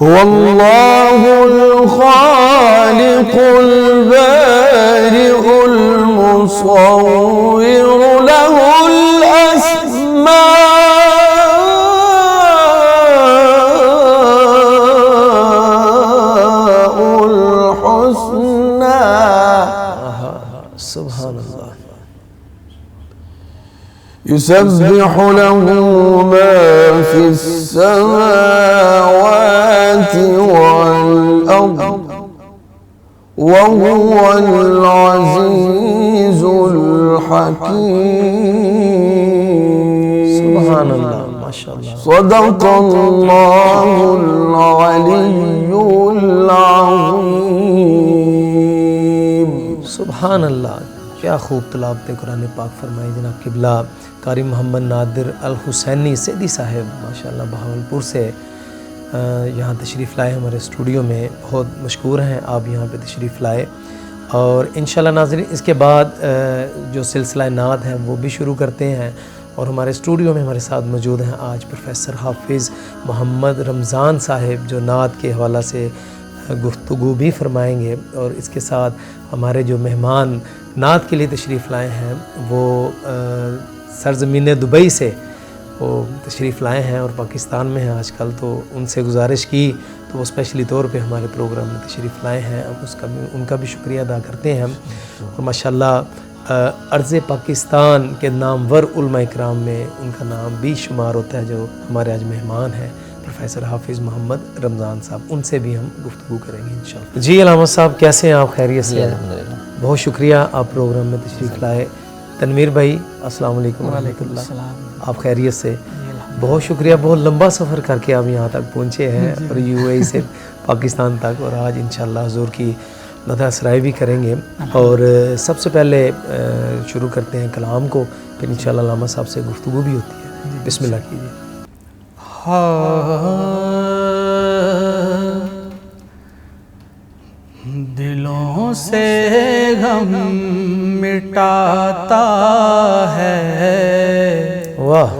هو الله الخالق البارئ المصور له الأسماء الحسنى. سبحان اللہ. يسبح له ما في السماوات والأرض وهو العزيز الحكيم. سبحان اللہ. ماشاء اللہ. صدق الله العلي العظيم. سبحان اللہ. کیا خوب تلاوت قرآن پاک فرمائی جناب قبلہ قاری محمد نادر الحسینی سیدی صاحب ماشاءاللہ بہاولپور سے یہاں تشریف لائے ہمارے اسٹوڈیو میں. بہت مشکور ہیں آپ یہاں پہ تشریف لائے. اور انشاءاللہ ناظرین اس کے بعد جو سلسلہ نعت ہیں وہ بھی شروع کرتے ہیں. اور ہمارے اسٹوڈیو میں ہمارے ساتھ موجود ہیں آج پروفیسر حافظ محمد رمضان صاحب جو نعت کے حوالہ سے گفتگو بھی فرمائیں گے. اور اس کے ساتھ ہمارے جو مہمان نعت کے لیے تشریف لائے ہیں وہ سرزمین دبئی سے وہ تشریف لائے ہیں اور پاکستان میں ہیں آج کل. تو ان سے گزارش کی تو وہ اسپیشلی طور پہ ہمارے پروگرام میں تشریف لائے ہیں. ہم ان کا بھی شکریہ ادا کرتے ہیں. اور ماشاءاللہ ارض پاکستان کے نامور علماء اکرام میں ان کا نام بھی شمار ہوتا ہے جو ہمارے آج مہمان ہیں پروفیسر حافظ محمد رمضان صاحب. ان سے بھی ہم گفتگو کریں گے انشاءاللہ. جی علامہ صاحب کیسے ہیں آپ؟ خیریت سے؟ الحمدللہ. بہت شکریہ آپ پروگرام میں تشریف لائے. تنویر بھائی السلام علیکم ورحمۃ اللہ. آپ خیریت سے؟ بہت شکریہ. بہت لمبا سفر کر کے آپ یہاں تک پہنچے ہیں اور یو اے سے پاکستان تک. اور آج انشاءاللہ حضور کی مدح سرائی بھی کریں گے. اور سب سے پہلے شروع کرتے ہیں کلام کو, پھر انشاءاللہ علامہ صاحب سے گفتگو بھی ہوتی ہے. بسم اللہ کیجیے. دلوں سے غم مٹاتا ہے واہ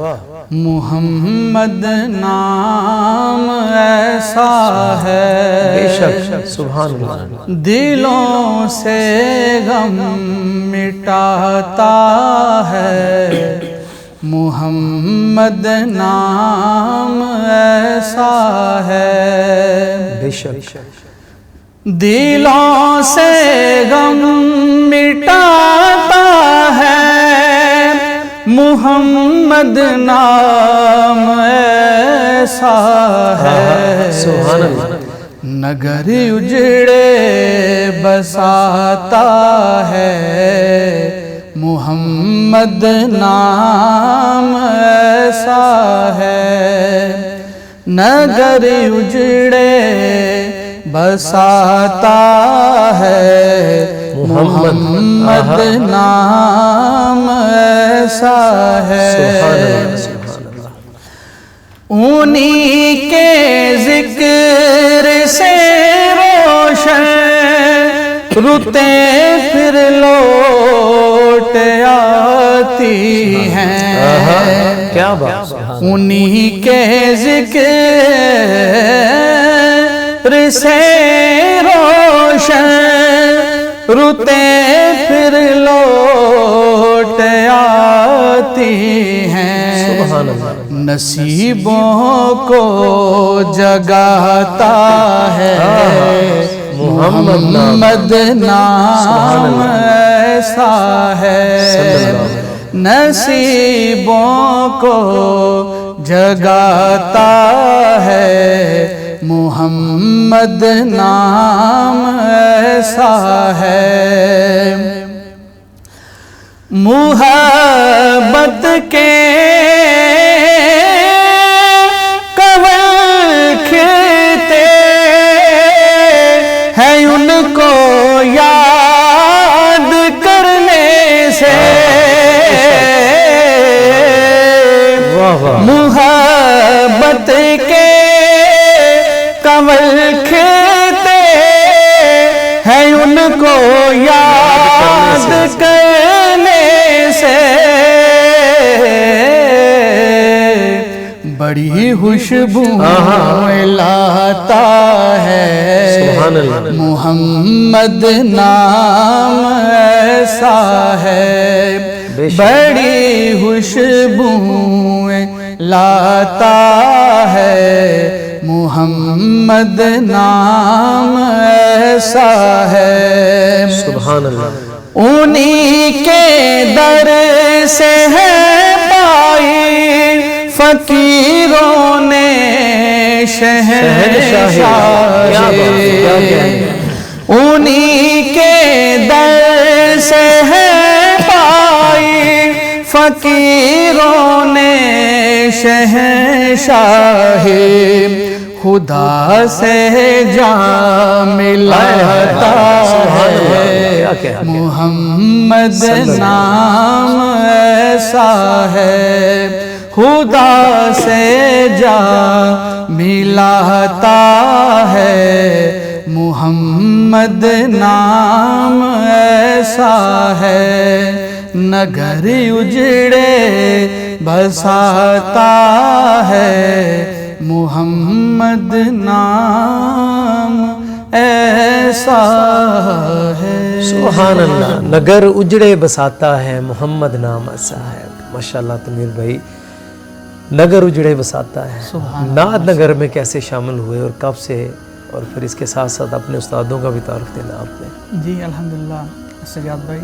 محمد نام ایسا ہے. بے شک. سبحان اللہ. دلوں سے غم مٹاتا ہے محمد نام ایسا ہے. بے شک. دلوں سے غم مٹاتا ہے محمد نام ایسا ہے. سبحان اللہ. نگر اجڑے بساتا ہے محمد نام ایسا ہے. نگر اجڑے بساتا ہے محمد نام ایسا ہے. انہی کے ذکر سے روشن رتے پھر لوٹ آتی ہیں. کیا بات. انہی کے ذکر سے روشن رتے پھر لوٹ آتی ہیں. سبحان اللہ. نصیبوں کو جگاتا ہے محمد نام ایسا ہے. نصیبوں کو جگاتا ہے محمد نام ایسا ہے. محبت کے کمل کھلتے ہیں ان کو یاد کرنے سے. محبت کے کمل کھلتے ہیں ان کو یاد کرنے سے. بڑی خوشبو لاتا لاتا ہے سبحان اللہ محمد نام ایسا ہے بے شک بڑی خوشبوئیں لاتا ہے محمد نام ایسا ہے سبحان اللہ انہی کے در سے ہے پائی فقیروں نے شہنشاہی انہی کے در سے ہے پائی فقیروں نے شہنشاہی خدا سے جام ملاتا ہے محمد نام ایسا ہے خدا سے جام ملاتا ہے محمد نام ایسا ہے نگر اجڑے بساتا ہے محمد نام ایسا ہے سبحان اللہ نگر اجڑے بساتا ہے محمد نام ایسا ہے ماشاءاللہ تنویر بھائی نگر اجڑے بساتا ہے نعت نگر میں کیسے شامل ہوئے اور کب سے اور پھر اس کے ساتھ ساتھ اپنے استادوں کا بھی تعارف دینا آپ نے جی الحمدللہ سجاد بھائی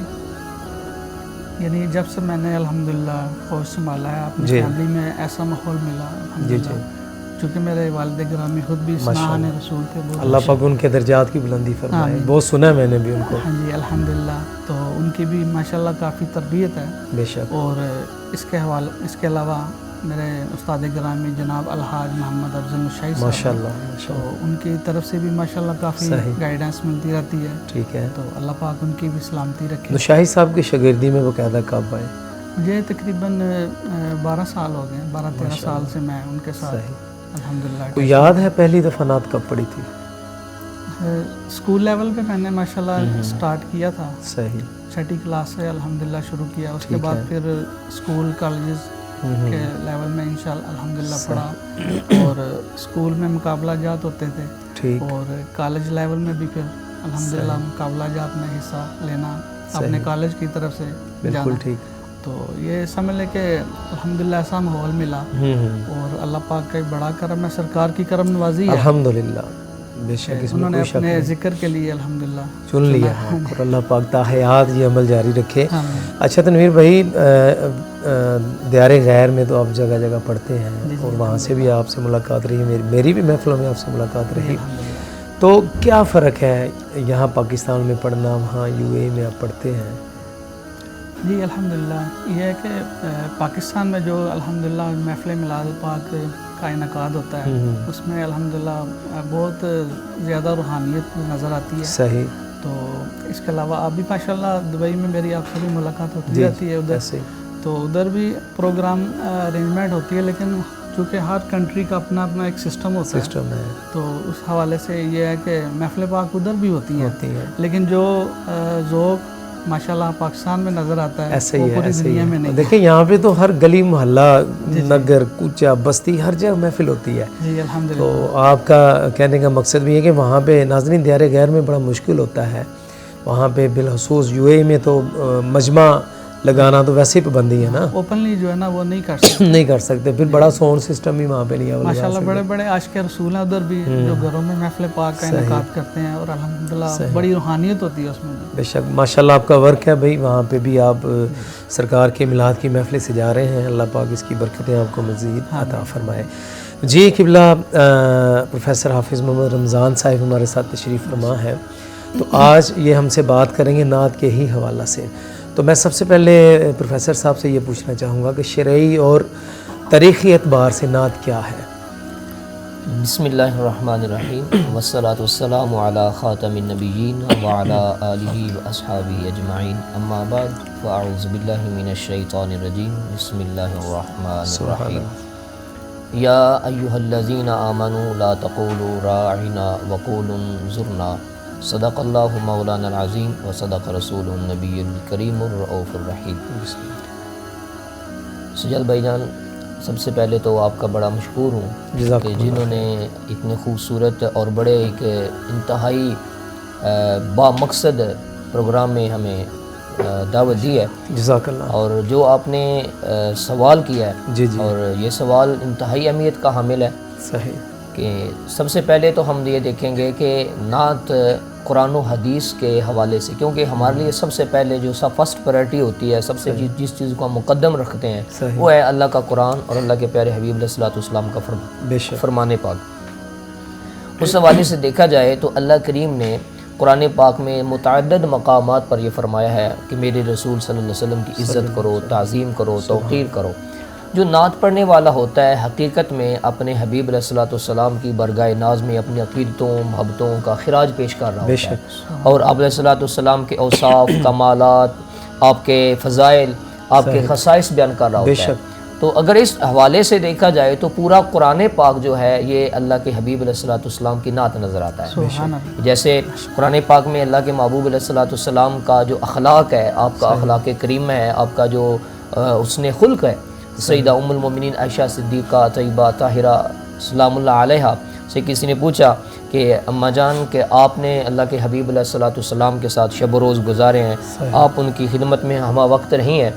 یعنی جب سے میں نے الحمدللہ فوج سنبھالا ہے اپنی فیملی میں ایسا ماحول ملا الحمدللہ چونکہ میرے والد گرامی خود بھی سنان رسول تھے اللہ پاک ان کے درجات کی بلندی فرمائے بہت سنا ہے میں نے بھی ان کو ہاں جی الحمدللہ تو ان کی بھی ماشاءاللہ کافی تربیت ہے بے شک اور اس کے علاوہ میرے استاد گرامی جناب الحاج محمد افضل نشائی صاحب ماشاءاللہ تو ان کی طرف سے بھی ماشاءاللہ کافی گائیڈنس ملتی رہتی ہے ٹھیک ہے تو اللہ پاک ان کی بھی سلامتی رکھے نشائی صاحب کی شاگردی میں باقاعدہ کب آئے مجھے تقریباً 12 سال ہو گئے 12-13 سال سے میں ان کے ساتھ الحمدللہ کوئی یاد ہے پہلی دفعہ نعت کب پڑھی تھی اسکول لیول پہ میں نے ماشاءاللہ سٹارٹ کیا تھا صحیح چھٹی کلاس سے الحمدللہ شروع کیا اس کے بعد پھر اسکول کالجز کے لیول میں انشاءاللہ الحمدللہ پڑھا اور اسکول میں مقابلہ جات ہوتے تھے اور کالج لیول میں بھی پھر الحمدللہ مقابلہ جات میں حصہ لینا اپنے کالج کی طرف سے بالکل ٹھیک تو یہ سمجھ لے کہ الحمدللہ ایسا ماحول ملا اور اللہ پاک کا ایک بڑا کرم ہے سرکار کی کرم نوازی ہے الحمدللہ بے شک اس انہوں میں نے کوئی شک اپنے نہیں ذکر کے لیے الحمدللہ چن لیا ہے اور اللہ پاک تا حیات یہ عمل جاری رکھے اچھا تنویر بھائی دیار غیر میں تو آپ جگہ جگہ پڑھتے ہیں اور وہاں سے بھی آپ سے ملاقات رہی میری بھی محفلوں میں آپ سے ملاقات رہی تو کیا فرق ہے یہاں پاکستان میں پڑھنا وہاں یو اے میں آپ پڑھتے ہیں جی الحمدللہ یہ ہے کہ پاکستان میں جو الحمدللہ محفل میلاد پاک کا انعقاد ہوتا ہے اس میں الحمدللہ بہت زیادہ روحانیت نظر آتی ہے صحیح تو اس کے علاوہ اب بھی ماشاءاللہ دبئی میں میری آپ سے بھی ملاقات ہوتی رہتی ہے ادھر سے تو ادھر بھی پروگرام ارینجمنٹ ہوتی ہے لیکن چونکہ ہر کنٹری کا اپنا اپنا ایک سسٹم ہوتا ہے تو اس حوالے سے یہ ہے کہ محفل پاک ادھر بھی ہوتی ہیں لیکن جو ذوق ماشاءاللہ پاکستان میں نظر آتا ہے ایسے ہی وہ ہے پوری دنیا میں نہیں دیکھیں یہاں پہ تو ہر گلی محلہ نگر کوچہ بستی ہر جگہ محفل ہوتی ہے جی الحمدللہ تو آپ کا کہنے کا مقصد بھی ہے کہ وہاں پہ ناظرین دیار غیر میں بڑا مشکل ہوتا ہے وہاں پہ بالخصوص یو اے میں تو مجمع لگانا تو ویسے ہی پابندی ہے نا اوپنلی جو ہے نا وہ نہیں کر سکتے نہیں کر سکتے پھر بڑا ساؤنڈ سسٹم بھی وہاں پہ نہیں ہے ماشاءاللہ بڑے بڑے عاشق رسول ہیں ادھر بھی جو گھروں میں محفل پاک کا انعقاد کرتے ہیں اور الحمدللہ بڑی روحانیت ہوتی ہے اس میں بے شک ماشاءاللہ آپ کا ورک ہے بھائی وہاں پہ بھی آپ سرکار کے میلاد کی محفلیں سجا رہے ہیں اللہ پاک اس کی برکتیں آپ کو مزید عطا فرمائے جی قبلہ پروفیسر حافظ محمد رمضان صاحب ہمارے ساتھ تشریف فرما ہے تو آج یہ ہم سے بات کریں گے نعت کے ہی حوالہ سے تو میں سب سے پہلے پروفیسر صاحب سے یہ پوچھنا چاہوں گا کہ شرعی اور تاریخی اعتبار سے نعت کیا ہے بسم اللہ الرحمن الرحیم والصلاة والسلام علی خاتم النبیین وعلی آلہ واصحابہ اجمعین اما بعد فاعوذ باللہ من الشیطان الرجیم بسم اللہ الرحمن الرحیم یا ایہا الذین آمنوا لا تقولوا راعنا وقولوا انظرنا صدق اللہ مولانا العظیم وصدق رسول النبی الکریم الرؤوف الرحیم سجاد بھائی جان سب سے پہلے تو آپ کا بڑا مشکور ہوں جزاک کہ جنہوں نے اتنے خوبصورت اور بڑے ایک انتہائی با مقصد پروگرام میں ہمیں دعوت دی ہے. جزاک اللہ. اور جو آپ نے سوال کیا ہے جی جی اور یہ سوال انتہائی اہمیت کا حامل ہے صحیح کہ سب سے پہلے تو ہم یہ دیکھیں گے کہ نعت قرآن و حدیث کے حوالے سے، کیونکہ ہمارے لیے سب سے پہلے جو فرسٹ پرائرٹی ہوتی ہے، سب سے جس چیز کو ہم مقدم رکھتے ہیں صحیح. وہ ہے اللہ کا قرآن اور اللہ کے پیارے حبیب علیہ الصلوۃ والسلام کا بے شک فرمان پاک. اس حوالے سے دیکھا جائے تو اللہ کریم نے قرآن پاک میں متعدد مقامات پر یہ فرمایا ہے کہ میرے رسول صلی اللہ علیہ وسلم کی عزت کرو، تعظیم کرو، توقیر کرو. جو نعت پڑھنے والا ہوتا ہے حقیقت میں اپنے حبیب علیہ الصلوۃ والسلام کی برگاہ ناز میں اپنی عقیدتوں محبتوں کا خراج پیش کر رہا ہوتا ہے، اور آپ علیہ الصلوۃ والسلام کے اوصاف، کمالات، آپ کے فضائل، آپ کے خصائص بیان کر رہا ہوتا ہے. تو اگر اس حوالے سے دیکھا جائے تو پورا قرآن پاک جو ہے یہ اللہ کے حبیب علیہ الصلوۃ والسلام کی نعت نظر آتا ہے. جیسے قرآن پاک میں اللہ کے محبوب علیہ الصلوۃ والسلام کا جو اخلاق ہے، آپ کا اخلاق کریم ہے، آپ کا جو حسن خلق ہے، سیدہ ام المومنین عائشہ صدیقہ طیبہ طاہرہ سلام اللہ علیہا سے کسی نے پوچھا کہ اماں جان کہ آپ نے اللہ کے حبیب علیہ الصلوۃ والسلام کے ساتھ شب و روز گزارے ہیں، آپ ان کی خدمت میں ہمہ وقت رہی ہیں،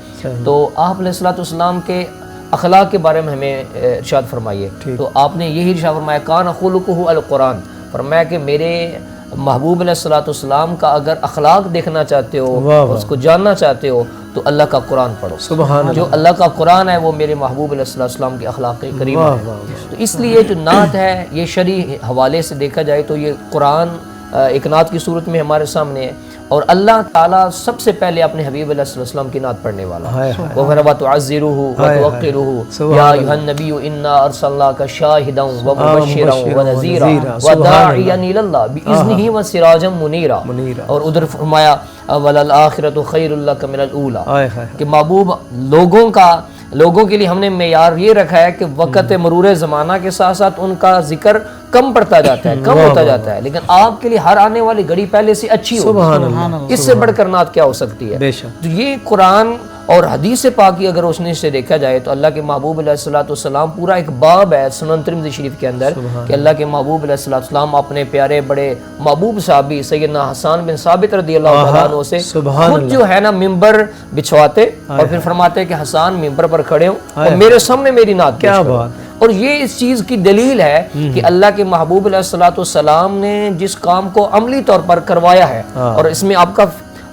تو آپ علیہ الصلوۃ والسلام کے اخلاق کے بارے میں ہمیں ارشاد فرمائیے. تو آپ نے یہی ارشاد فرمایا کان خلقہ القرآن، فرمایا کہ میرے محبوب علیہ الصلوۃ والسلام کا اگر اخلاق دیکھنا چاہتے ہو، اس کو جاننا چاہتے ہو تو اللہ کا قرآن پڑھو. سبحان جو اللہ کا قرآن ہے وہ میرے محبوب علیہ الصلوۃ والسلام کے اخلاق کریم ہے. تو اس لیے جو نعت ہے یہ شرعی حوالے سے دیکھا جائے تو یہ قرآن ایک نعت کی صورت میں ہمارے سامنے ہے، اور اللہ تعالیٰ سب سے پہلے اپنے حبیب علیہ السلام کی نعت پڑھنے والا ہے. وَتُعَزِّرُهُ وَتُوَقِّرُهُ يَا أَيُّهَا النَّبِيُّ إِنَّا أَرْسَلْنَاكَ شَاهِدًا وَمُبَشِّرًا وَنَذِيرًا وَدَاعِيًا إِلَى اللَّهِ بِإِذْنِهِ وَسِرَاجًا مُنِيرًا. اور ادھر فرمایا وَلَلْآخِرَةُ خَيْرٌ لَكَ مِنَ الْأُولَىٰ کہ محبوب لوگوں کے لیے ہم نے معیار یہ رکھا ہے کہ وقت مرور زمانہ کے ساتھ ساتھ ان کا ذکر کم پڑتا جاتا ہے، کم ہوتا جاتا ہے، لیکن آپ کے لیے ہر آنے والی گھڑی پہلے سے اچھی ہوگی. اس سے بڑھ کر نعت کیا ہو سکتی ہے؟ تو یہ قرآن اور حدیث پاک کی اگر روشنی سے دیکھا جائے تو اللہ کے محبوب علیہ الصلوۃ والسلام پورا ایک باب ہے سنن ترمذی شریف کے اندر کہ اللہ کے محبوب علیہ الصلوۃ والسلام اپنے پیارے بڑے محبوب صحابی سیدنا حسان بن ثابت رضی اللہ تعالیٰ عنہ سے خود جو ہے نا ممبر بچھواتے اور پھر فرماتے کہ حسان ممبر پر کھڑے ہوں اور میرے سامنے میری نعت پیش کرو. اور یہ اس چیز کی دلیل ہے کہ اللہ کے محبوب علیہ الصلوۃ والسلام نے جس کام کو عملی طور پر کروایا ہے، اور اس میں آپ کا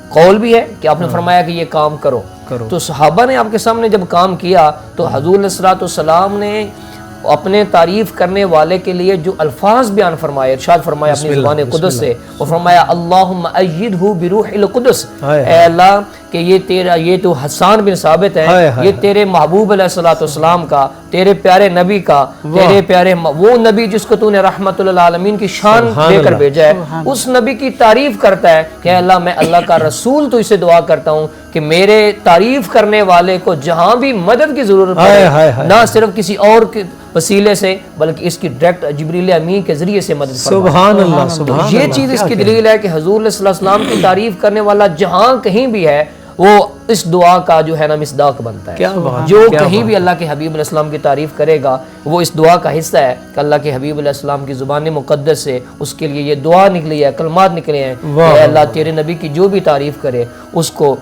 قول بھی ہے کہ آپ نے فرمایا کہ یہ کام کرو، تو صحابہ نے آپ کے سامنے جب کام کیا تو حضور علیہ الصلوۃ والسلام نے اپنے تعریف کرنے والے کے لیے جو الفاظ بیان فرمائے، ارشاد فرمایا اپنی زبان قدس سے، وہ فرمایا اللہم ایدہ بروح القدس، اے اللہ کہ یہ تیرا، یہ تو حسان بن ثابت ہے، یہ تیرے محبوب علیہ الصلوۃ والسلام کا، تیرے پیارے نبی کا، تیرے پیارے وہ نبی جس کو تو نے رحمت للعالمین کی شان دے کر بھیجا ہے، اس نبی کی تعریف کرتا ہے کہ اللہ میں اللہ کا رسول تو اسے دعا کرتا ہوں کہ میرے تعریف کرنے والے کو جہاں بھی مدد کی ضرورت پڑے نہ صرف کسی اور وسیلے سے بلکہ اس کی ڈائریکٹ جبریل امین کے ذریعے سے مدد فرمائے. سبحان اللہ سبحان اللہ. یہ چیز اس کی دلیل ہے کہ حضور علیہ السلام کی تعریف کرنے والا جہاں کہیں بھی ہے وہ اس دعا کا جو ہے نا مصداق بنتا ہے. جو کہیں بھی اللہ کے حبیب علیہ السلام کی تعریف کرے گا وہ اس دعا کا حصہ ہے کہ اللہ کے حبیب علیہ السلام کی زبان مقدس سے اس کے لیے یہ دعا نکلی ہے، کلمات نکلے ہیں کہ اللہ تیرے نبی کی جو بھی تعریف کرے اس کو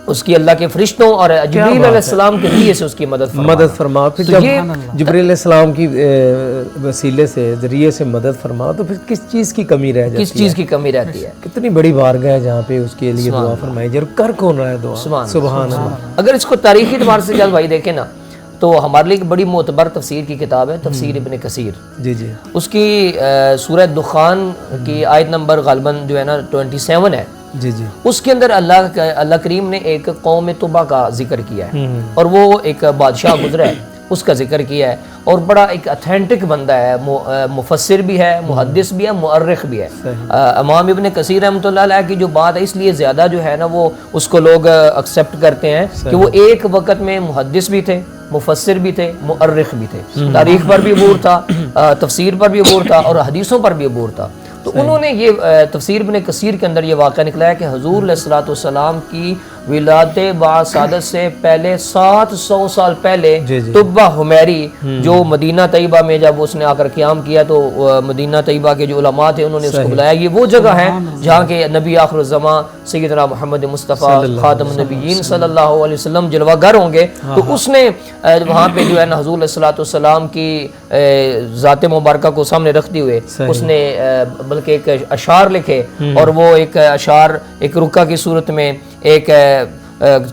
اس کی اللہ کے فرشتوں اور جبریل علیہ السلام کے ذریعے سے اس کی مدد فرما. پھر جب جبریل علیہ السلام کی وسیلے سے ذریعے سے مدد فرما تو پھر کس چیز کی کمی رہ جاتی ہے؟ کس چیز کی کمی رہتی ہے؟ کتنی بڑی بارگاہ ہے جہاں پہ اس کے لیے دعا فرمائی جائے، کر کون رہا ہے دعا؟ سبحان اللہ. اگر اس کو تاریخی اعتبار سے جلد بھائی دیکھیں نا تو ہمارے لیے ایک بڑی معتبر تفسیر کی کتاب ہے تفسیر ابن کثیر. جی جی. اس کی سورہ دخان کی آیت نمبر غالباً جو ہے نا 27 ہے. جی جی. اس کے اندر اللہ کریم نے ایک قوم طبا کا ذکر کیا ہے اور وہ ایک بادشاہ گزرا ہے اس کا ذکر کیا ہے، اور بڑا ایک اتھینٹک بندہ ہے، مفسر بھی ہے، محدث بھی ہے، مؤرخ بھی ہے. امام ابن کثیر رحمۃ اللہ علیہ کی جو بات ہے اس لیے زیادہ جو ہے نا وہ اس کو لوگ ایکسیپٹ کرتے ہیں کہ وہ ایک وقت میں محدث بھی تھے، مفسر بھی تھے، مؤرخ بھی تھے، تاریخ پر بھی عبور تھا، تفسیر پر بھی عبور تھا اور حدیثوں پر بھی عبور تھا. تو انہوں نے یہ تفسیر ابن کثیر کے اندر یہ واقعہ نکلایا کہ حضور علیہ الصلوۃ والسلام کی ولادت باصادت سے پہلے 700 سال پہلے جی جی طبہ حمیری جو مدینہ طیبہ میں جب اس نے آ کر قیام کیا تو مدینہ طیبہ کے جو علماء تھے انہوں نے اس کو بلایا. یہ وہ جگہ ہے جہاں کے نبی آخر الزمان سیدنا محمد مصطفیٰ خاتم النبیین صلی اللہ علیہ وسلم جلوہ گر ہوں گے. تو اس نے وہاں پہ جو ہے نا حضور علیہ السلام کی ذات مبارکہ کو سامنے رکھتے ہوئے اس نے بلکہ ایک اشعار لکھے, اور وہ ایک اشعار ایک رکہ کی صورت میں ایک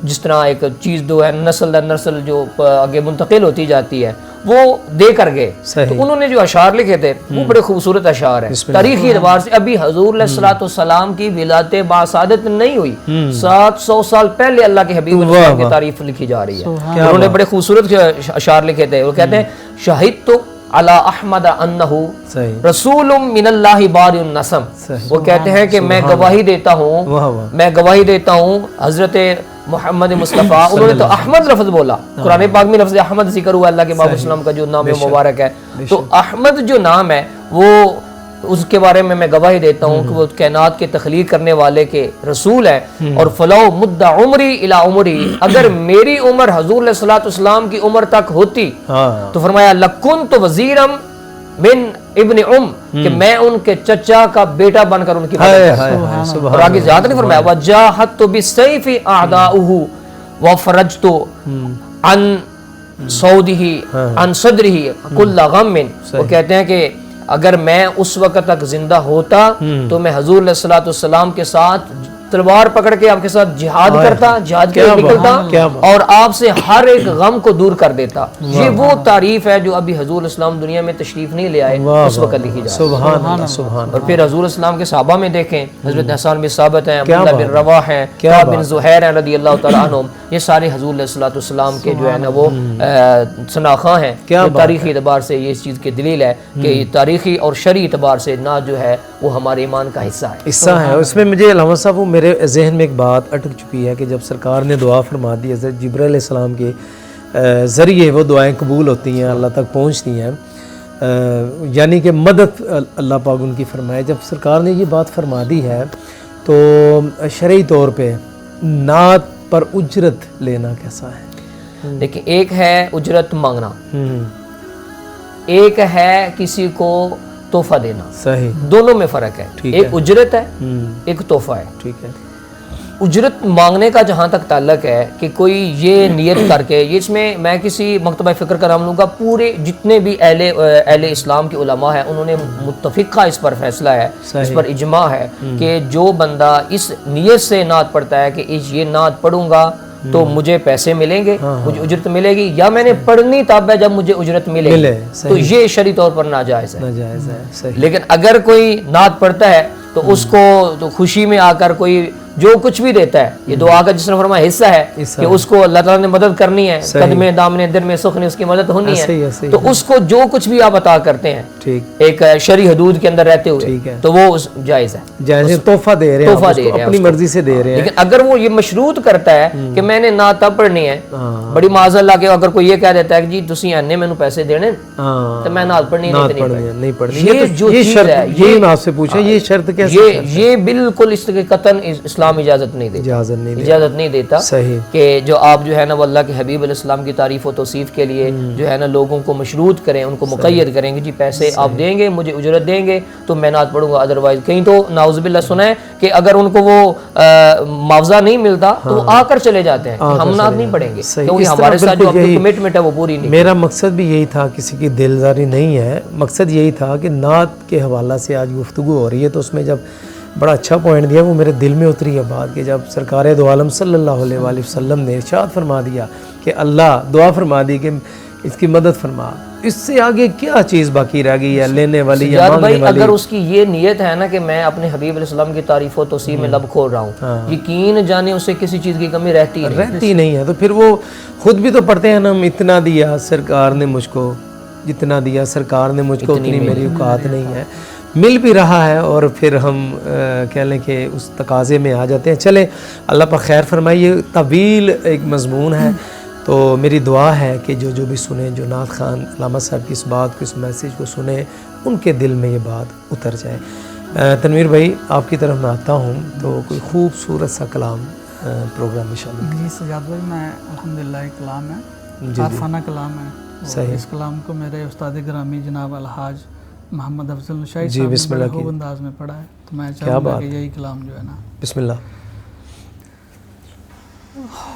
جس طرح ایک چیز جو ہے نسل در نسل جو آگے منتقل ہوتی جاتی ہے وہ دے کر گئے. تو انہوں نے جو اشعار لکھے تھے وہ بڑے خوبصورت اشعار ہیں. تاریخی اعتبار سے ابھی حضور علیہ السلام کی ولادت باصادت نہیں ہوئی, 700 سال پہلے اللہ کے حبیب علیہ السلام کی تعریف لکھی جا رہی ہے. انہوں نے بڑے خوبصورت اشعار لکھے تھے. وہ کہتے ہیں شہدت علی احمد انہ رسول من اللہ بارئ النسم. وہ کہتے ہیں کہ میں گواہی دیتا ہوں حضرت محمد مصطفیٰ, انہوں نے تو احمد لفظ بولا, قرآن پاک میں لفظ احمد ذکر ہوا اللہ کے محبوب اسلام کا جو نام مبارک ہے. تو احمد جو نام ہے وہ اس کے بارے میں گواہی دیتا ہوں کہ وہ کائنات کے تخلیق کرنے والے کے رسول ہے. اور فلو مد عمری الی عمری, اگر میری عمر حضور علیہ الصلوۃ والسلام کی عمر تک ہوتی تو فرمایا لکنت وزیرا من ابن کہ میں ان کے چچا کا بیٹا بن کر ان کی مدد. اور آگے زیادہ نہیں فرمایا وجاہدت بالسیف اعداؤہ وفرجت عن صودہ عن صدرہ کل غم. وہ کہتے ہیں کہ اگر میں اس وقت تک زندہ ہوتا تو میں حضور علیہ الصلوۃ والسلام کے ساتھ تلوار پکڑ کے آپ کے ساتھ جہاد کرتا, جہاد کے لیے نکلتا اور آپ سے ہر ایک غم کو دور کر دیتا. یہ وہ تعریف ہے جو ابھی حضور اسلام دنیا میں تشریف نہیں لے آئے اس وقت لکھی جائے. سبحان اللہ سبحان. اور پھر حضور اسلام کے صحابہ میں دیکھیں حضرت حسان بن ثابت ہیں, عبداللہ بن رواح ہیں, کعب بن زہیر ہیں رضی اللہ تعالیٰ عنہم. یہ سارے حضور علیہ الصلوۃ والسلام کے جو ہے نا وہ شناخواں ہیں. تاریخی اعتبار سے یہ اس چیز کی دلیل ہے کہ تاریخی اور شرعی اعتبار سے نعت جو ہے وہ ہمارے ایمان کا حصہ ہے. اس میں مجھے علامہ صاحب میرے ذہن میں ایک بات اٹک چکی ہے کہ جب سرکار نے دعا فرما دی حضرت جبرائیل علیہ السلام کے ذریعے وہ دعائیں قبول ہوتی ہیں, اللہ تک پہنچتی ہیں, یعنی کہ مدد اللہ پاک ان کی فرمائے. جب سرکار نے یہ بات فرما دی ہے تو شرعی طور پہ نعت پر اجرت لینا کیسا ہے؟ لیکن ایک ہے اجرت مانگنا, ایک ہے کسی کو تحفہ دینا. صحیح, دونوں میں فرق ہے. ایک اجرت ہے, ایک تحفہ ہے. ٹھیک ہے. اجرت مانگنے کا جہاں تک تعلق ہے کہ کوئی یہ نیت کر کے, یہ اس میں کسی مکتبہ فکر کا نام لوں گا, پورے جتنے بھی اہل اسلام کے علماء ہیں انہوں نے متفقہ اس پر فیصلہ ہے, اس پر اجماع ہے کہ جو بندہ اس نیت سے نعت پڑھتا ہے کہ یہ نعت پڑھوں گا تو مجھے پیسے ملیں گے, مجھے اجرت ملے گی, یا میں نے پڑھنی تب ہے جب مجھے اجرت ملے, تو یہ شرعی طور پر ناجائز ہے. لیکن اگر کوئی نعت پڑھتا ہے تو اس کو تو خوشی میں آ کر کوئی جو کچھ بھی دیتا ہے, یہ دعا کا جس نے فرمایا حصہ ہے کہ اس کو اللہ تعالیٰ نے مدد کرنی ہے, قدمے دامنے در میں سخن اس کی مدد ہونی ہے, تو اس کو جو کچھ بھی آپ عطا کرتے ہیں ایک شرعی حدود کے اندر رہتے ہوئے تو وہ جائز ہے, جائز تحفہ دے رہے ہیں, اپنی مرضی سے دے رہے ہیں. لیکن اگر وہ یہ مشروط کرتا ہے کہ میں نے نعت تب پڑھنی ہے, بڑی معاذ اللہ کے اگر کوئی یہ کہہ دیتا ہے کہ جی تسی اینے مینوں پیسے دینے تو میں نعت پڑھنی نہیں پڑھنی, یہ جو چیز ہے یہ میں آپ سے پوچھا یہ شرط کیسے, یہ بالکل اس کے قطعاً اسلام اجازت نہیں دیتا, اجازت نہیں دیتا کہ جو آپ جو ہے نا وہ اللہ کے حبیب علیہ السلام کی تعریف و توصیف کے لیے جو ہے نا لوگوں کو مشروط کریں, ان کو مقید کریں کہ جی پیسے آپ دیں گے, مجھے اجرت دیں گے تو میں نعت پڑھوں گا. ادروائز کہیں تو نعوذ باللہ سنا ہے کہ اگر ان کو وہ معاوضہ نہیں ملتا تو وہ آ کر چلے جاتے ہیں, ہم نعت نہیں پڑھیں گے کیونکہ ہمارے ساتھ جو اپنی کمٹمنٹ ہے وہ پوری نہیں. میرا مقصد بھی یہی تھا, کسی کی دلداری نہیں ہے, مقصد یہی تھا کہ نعت کے حوالہ سے آج گفتگو ہو رہی ہے تو اس میں جب بڑا اچھا پوائنٹ دیا, وہ میرے دل میں اتری ہے بات کہ جب سرکار دو عالم صلی اللہ علیہ وآلہ وسلم نے ارشاد فرما دیا کہ اللہ دعا فرما دی کہ اس کی مدد فرما, اس سے آگے کیا چیز باقی رہ گئی ہے لینے والی یا مانگنے والی. اگر اس کی یہ نیت ہے نا کہ میں اپنے حبیب علیہ السلام کی تعریف و توصیف میں لب کھول رہا ہوں, یقین جانے اسے کسی چیز کی کمی رہتی نہیں ہے, تو پھر وہ خود بھی تو پڑھتے ہیں نا, اتنا دیا سرکار نے مجھ کو, جتنا دیا سرکار نے مجھ کو اتنی میری اوقات نہیں ہے, مل بھی رہا ہے, اور پھر ہم کہہ لیں کہ اس تقاضے میں آ جاتے ہیں. چلیں اللہ پر خیر فرمائے, یہ طویل ایک مضمون ہے, تو میری دعا ہے کہ جو بھی سنیں, جو نعت خان علامہ صاحب کی اس بات کو, اس میسیج کو سنیں, ان کے دل میں یہ بات اتر جائے. تنویر بھائی آپ کی طرف میں آتا ہوں, تو کوئی خوبصورت سا کلام پروگرام میں شامل جی سجاد بھائی، میں الحمدللہ ایک کلام ہے، جی عارفانہ کلام ہے، صحیح. اس کلام کو میرے استاد گرامی جناب الحاج محمد افضل نشائی جی، صاحب بسم نے اللہ بڑے خوب کیجیے. انداز میں پڑھا ہے، تو میں کیا چاہوں گا بات کہ ہے. یہی کلام جو ہے نا بسم اللہ.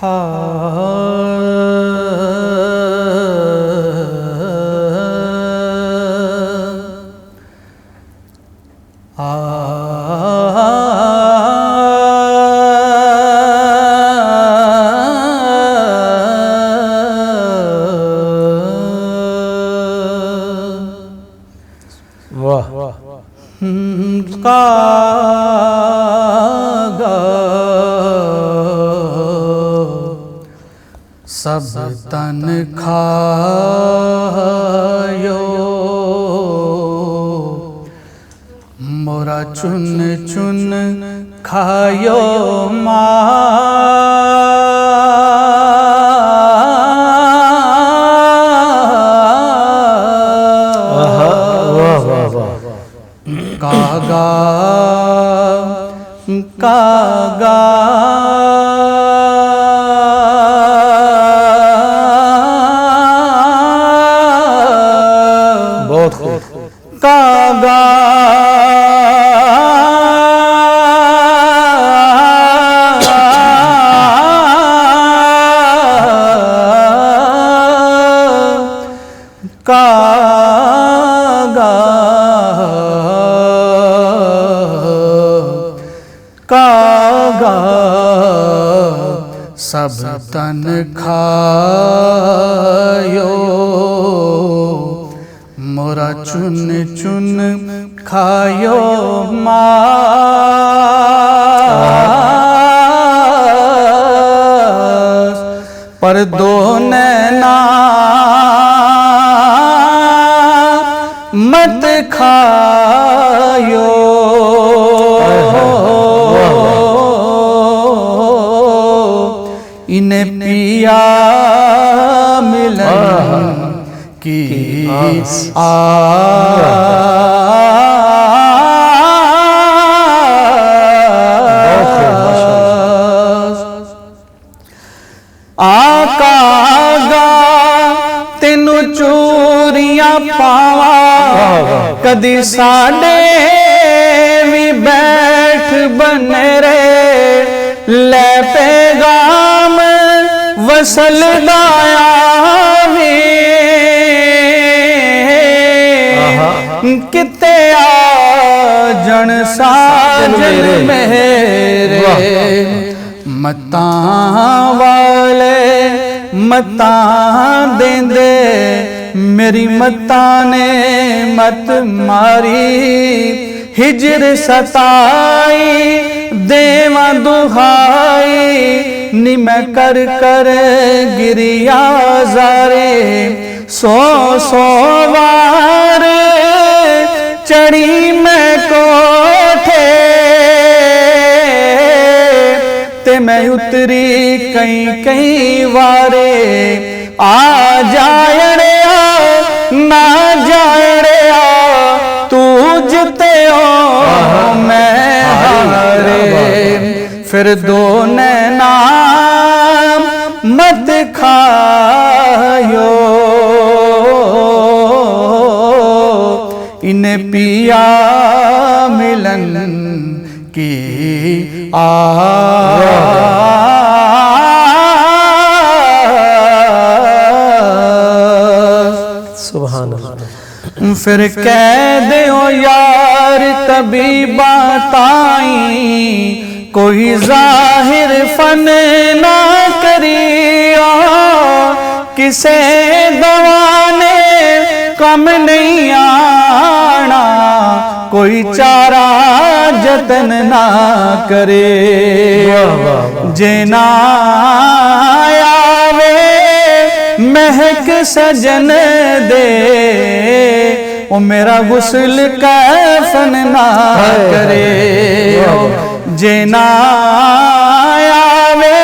واہ. سب تن کھایو مورا چن چن کھایو کاغا کاغا بہت خوب. کاغا کاغا سب تن کھایو مورا چن چن کھایو ماس پر دو نینا مت کھایو انہیں پیا ملن کی آقا گا تینو چوریاں پاوا کدی ساڈے بھی بیٹھ بنے رے لے پیغام وصل دایا کتے آ جن ساجن میرے متاں والے متاں دیندے میری متاں نے مت ماری ہجر ستائی دیواں دہائی نی میں کر کر گریا زارے سو وار چڑھی میں کوٹھے تے میں اتری کئی وارے آ جائڑیا نہ جائڑیا تو جتے ہو میں ہارے پھر دو نینا مت کھایو انہیں پیا ملن کی سبحان اللہ. پھر کہہ دیو یار طبیبات آئیں کوئی ظاہر فن نہ کریو کسے دوانے کم نہیں آنا کوئی چارہ جتن نہ کرے جینا آوے مہک سجن دے وہ میرا غسل کفن نہ کرے جینا آوے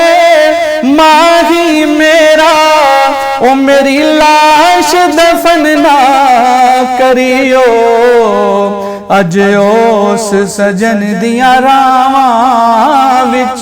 ماہی میرا وہ میری لاش دفن نہ کریو اج اس سجن دیاں راواں وچ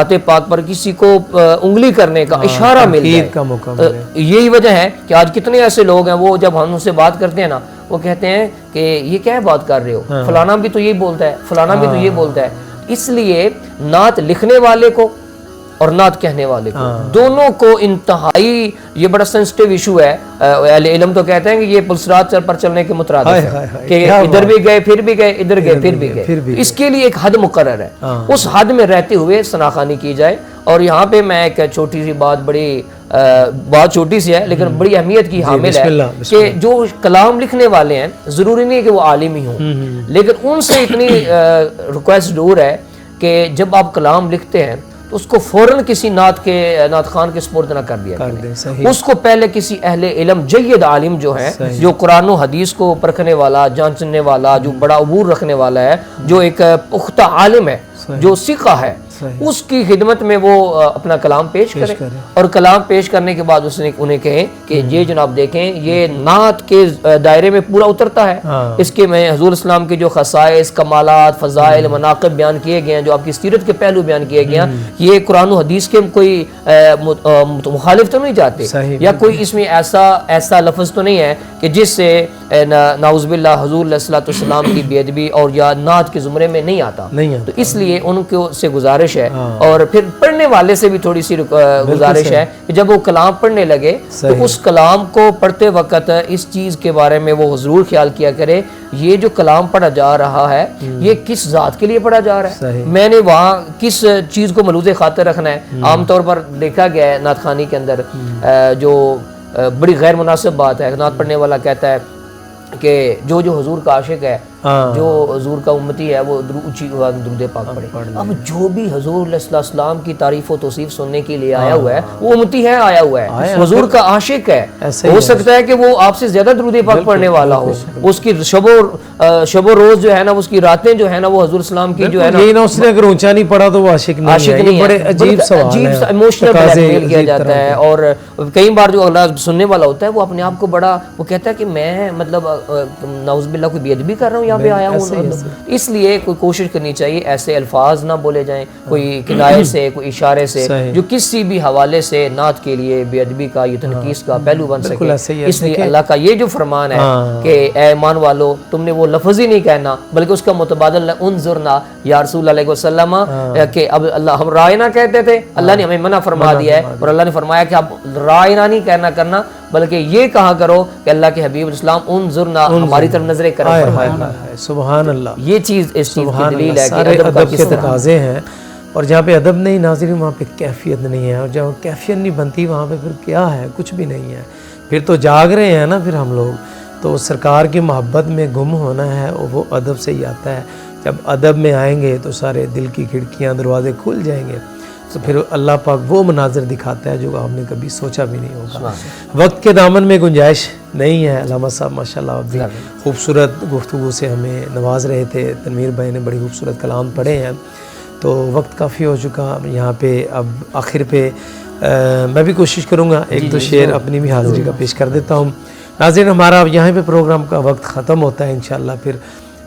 ذات پاک پر کسی کو انگلی کرنے کا اشارہ مل تنقید جائے کا موقع ملے. یہی وجہ ہے کہ آج کتنے ایسے لوگ ہیں وہ جب ہم ان سے بات کرتے ہیں نا وہ کہتے ہیں کہ یہ کیا بات کر رہے ہو, فلانا بھی تو یہ بولتا ہے, فلانا بھی تو یہ بولتا ہے. اس لیے نعت لکھنے والے کو اور نعت کہنے والے کو دونوں کو انتہائی یہ بڑا سینسٹیو ایشو ہے. اہل علم تو کہتے ہیں کہ یہ پلسرات پر چلنے کے مترادف ہے کہ ادھر بھی گئے پھر بھی گئے, ادھر گئے پھر بھی گئے. اس کے لیے ایک حد مقرر ہے, اس حد میں رہتے ہوئے ثناخوانی کی جائے. اور یہاں پہ میں ایک چھوٹی سی بات, بات چھوٹی سی ہے لیکن بڑی اہمیت کی حامل ہے کہ جو کلام لکھنے والے ہیں ضروری نہیں کہ وہ عالم ہی ہوں, لیکن ان سے اتنی ریکویسٹ ضرور ہے کہ جب آپ کلام لکھتے ہیں تو اس کو فوراً کسی نعت خان کے سپرد نہ کر دیا کریں. اس کو پہلے کسی اہل علم جید عالم جو ہے, جو قرآن و حدیث کو پرکھنے والا, جانچنے والا, جو بڑا عبور رکھنے والا ہے, جو ایک پختہ عالم ہے, جو ثقہ ہے, اس کی خدمت میں وہ اپنا کلام پیش کرے. اور کلام پیش کرنے کے بعد اس نے انہیں کہیں کہ یہ جناب دیکھیں یہ نعت کے دائرے میں پورا اترتا ہے. اس کے میں حضور اسلام کے جو خصائص, کمالات, فضائل, مناقب بیان کیے گئے ہیں, جو آپ کی سیرت کے پہلو بیان کیے گئے ہیں, یہ قرآن و حدیث کے کوئی مخالف تو نہیں جاتے, یا کوئی اس میں ایسا لفظ تو نہیں ہے کہ جس سے نعوذ باللہ حضور علیہ الصلوۃ والسلام کی بے ادبی اور یا نعت کے زمرے میں نہیں آتا. تو اس لیے ان کو سے گزارش ہے, اور پھر پڑھنے والے سے بھی تھوڑی سی گزارش ہے کہ جب وہ کلام پڑھنے لگے تو اس کلام کو پڑھتے وقت اس چیز کے بارے میں وہ ضرور خیال کیا کرے یہ جو کلام پڑھا جا رہا ہے یہ کس ذات کے لیے پڑھا جا رہا ہے, میں نے وہاں کس چیز کو ملوز خاطر رکھنا ہے. عام طور پر دیکھا گیا ہے نعت خوانی کے اندر جو بڑی غیر مناسب بات ہے, نعت پڑھنے والا کہتا ہے کہ جو حضور کا عاشق ہے, جو حضور کا امتی ہے وہ درود پاک پڑھے. اب جو بھی حضور علیہ السلام کی تعریف و توصیف سننے کے لیے آیا ہوا ہے وہ امتی ہے, آیا ہوا ہے, حضور کا عاشق ہے. ہو سکتا ہے کہ وہ آپ سے زیادہ درود پاک پڑھنے والا ہو, اس کی شب و روز جو ہے نا, اس کی راتیں جو ہے نا وہ حضور اسلام کی جو ہے نا, یہ نا اس نے اگر اونچا نہیں پڑھا تو وہ عاشق نہیں ہے. بڑے عجیب سوال ہے, ایموشنل بلیک میل کیا جاتا ہے. اور کئی بار جو اللہ سننے والا ہوتا ہے وہ اپنے آپ کو بڑا وہ کہتا ہے کہ میں مطلب نعوذ باللہ کوئی بے ادبی کر رہا ہوں یہاں پہ آیا ہوں. اس لیے کوئی کوشش کرنی چاہیے ایسے الفاظ نہ بولے جائیں کوئی کنایے سے, کوئی اشارے سے, جو کسی بھی حوالے سے نعت کے لیے بے ادبی کا یا تنقیص کا پہلو بن سکے. اس لیے اللہ کا یہ جو فرمان ہے کہ اے ایمان والو تم نے وہ لفظ ہی نہیں کہنا بلکہ اس کا متبادل انظرنا یا رسول اللہ علیہ وسلم, کہ اب اللہ ہم رائنا کہتے تھے, اللہ نے ہمیں منع فرما دیا ہے, اور اللہ نے فرمایا کہ اب رائنا نہیں کہنا کرنا بلکہ یہ کہا کرو کہ اللہ کے حبیب اسلام انظرنا, ہماری طرف نظریں کرو. سبحان اللہ, یہ چیز اس چیز کی دلیل ہے کہ ادب کے تقاضے ہیں, اور جہاں پہ ادب نہیں ناظرین وہاں پہ کیفیت نہیں ہے, اور جہاں کیفیت نہیں بنتی وہاں پہ پھر کیا ہے, کچھ بھی نہیں ہے. پھر تو جاگ رہے ہیں نا پھر ہم لوگ, تو سرکار کی محبت میں گم ہونا ہے وہ ادب سے ہی آتا ہے. جب ادب میں آئیں گے تو سارے دل کی کھڑکیاں دروازے کھل جائیں گے, تو پھر اللہ پاک وہ مناظر دکھاتا ہے جو آپ نے کبھی سوچا بھی نہیں ہوگا. وقت کے دامن میں گنجائش نہیں ہے. علامہ صاحب ماشاءاللہ آپ بھی خوبصورت گفتگو سے ہمیں نواز رہے تھے, تنویر بھائی نے بڑی خوبصورت کلام پڑھے ہیں, تو وقت کافی ہو چکا یہاں پہ. اب آخر پہ میں بھی کوشش کروں گا ایک دو شعر اپنی بھی حاضری کا پیش کر دیتا ہوں. ناظرین ہمارا یہاں پہ پروگرام کا وقت ختم ہوتا ہے, انشاءاللہ پھر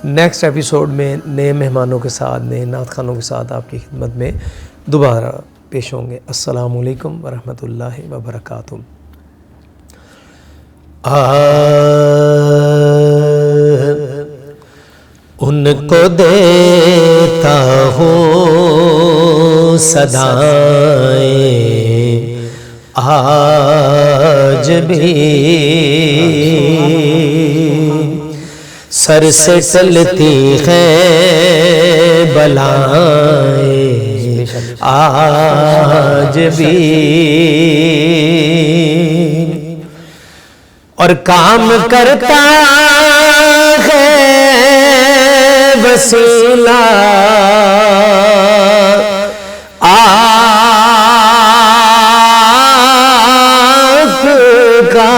نیکسٹ ایپیسوڈ میں نئے مہمانوں کے ساتھ, نئے نعت خوانوں کے ساتھ آپ کی خدمت میں دوبارہ پیش ہوں گے. السلام علیکم ورحمۃ اللہ وبرکاتہ. ان کو دیتا ہوں صدائیں آج بھی, سر سے ٹلتی ہیں بلائیں آج بھی, اور کام کرتا ہے وسیلہ آپ کا,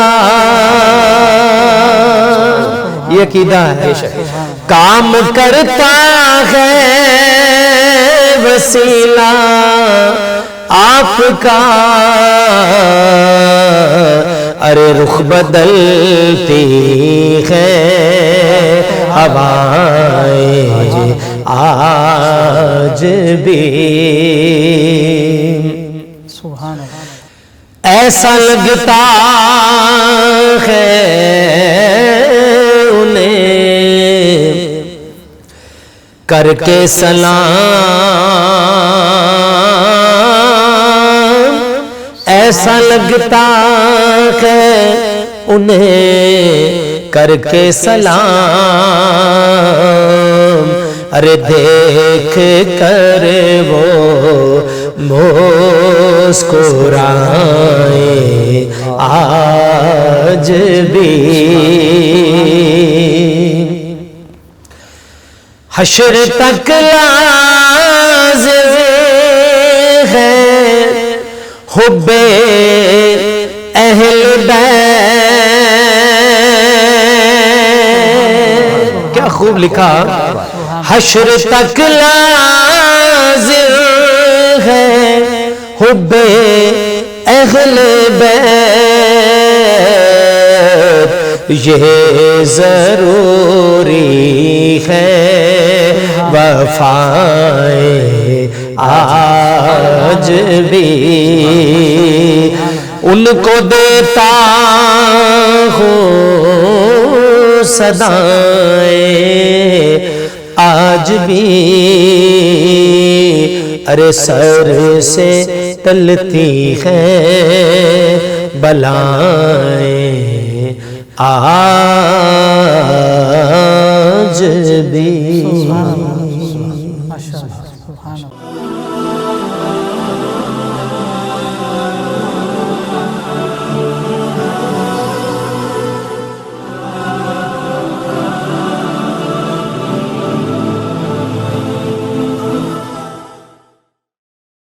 یہ عقیدہ ہے. کام کرتا ہے وسیلہ آپ کا, ارے رخ بدلتی ہے ہوائیں آج بھی سبحان اللہ. ایسا لگتا ہے انہیں کر کے سلام، ایسا لگتا ہے انہیں کر کے سلام، ارے دیکھ کر وہ مسکرائیں آج بھی. حشر تک لازم ہے حب اہل بیت. کیا خوب لکھا. حشر تک لازم ہے حب اہل بیت، یہ ضروری ہے وفائیں آج بھی. ان کو دیتا ہوں صدائیں آج بھی، ارے سر سے ٹلتی ہیں بلائیں آج بھی. ماشاء اللہ. سبحان اللہ.